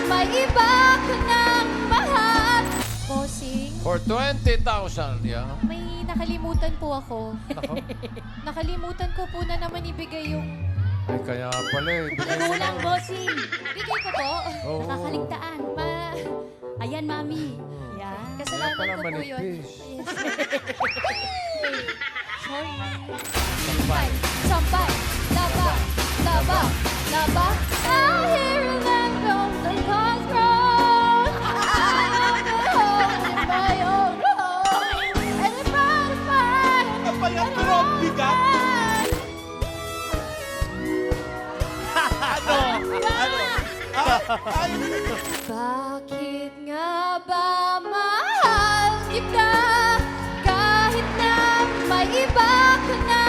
may iba ka ng mahal. Bossing, For 20,000, yeah. may nakalimutan po ako. Nako. Nakalimutan ko po na naman ibigay yung... Ay, kaya pala eh. Kulang, bossing. Bigay ko po. Oo. Nakakaligtaan. Ayan, mami. Yan. Kasalanan Kaya ko pala po yun. manipis. Yes. Sorry. Sampay. Sampay. Laba. Laba. Laba. I hear them bones and calls grown. I know the hole in my own hole. And if I find Ang payat pero ang bigat. Bakit nga ba mahal kita kahit na may iba ka na